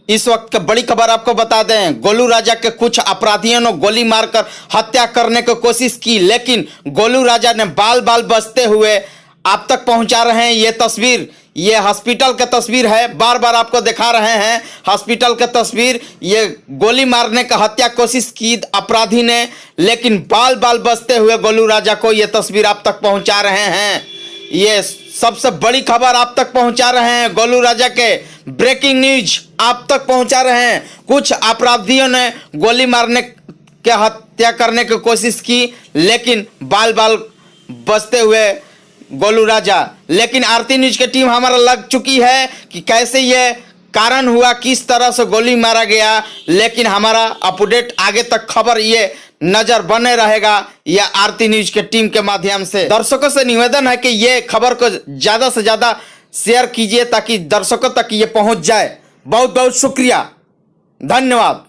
इस वक्त की बड़ी खबर आपको बता दें, गोलू राजा के कुछ अपराधियों ने गोली मारकर हत्या करने की कोशिश की, लेकिन गोलू राजा ने बाल बाल बचते हुए आप तक पहुंचा रहे हैं। ये तस्वीर, ये हॉस्पिटल की तस्वीर है, बार बार आपको दिखा रहे हैं हॉस्पिटल की तस्वीर। ये गोली मारने का हत्या कोशिश की अपराधी ने, लेकिन बाल बाल बचते हुए गोलू राजा को ये तस्वीर आप तक पहुंचा रहे हैं। ये सबसे बड़ी खबर आप तक पहुंचा रहे हैं, गोलू राजा के ब्रेकिंग न्यूज आप तक पहुंचा रहे हैं। कुछ अपराधियों ने गोली मारने के हत्या करने की कोशिश की, लेकिन बाल बाल बचते हुए गोलू राजा। लेकिन आरती न्यूज की टीम हमारा लग चुकी है कि कैसे ये कारण हुआ, किस तरह से गोली मारा गया, लेकिन हमारा अपडेट आगे तक खबर ये नजर बने रहेगा या आरती न्यूज के टीम के माध्यम से। दर्शकों से निवेदन है कि ये खबर को ज्यादा से ज्यादा शेयर कीजिए ताकि दर्शकों तक ये पहुंच जाए। बहुत बहुत शुक्रिया, धन्यवाद।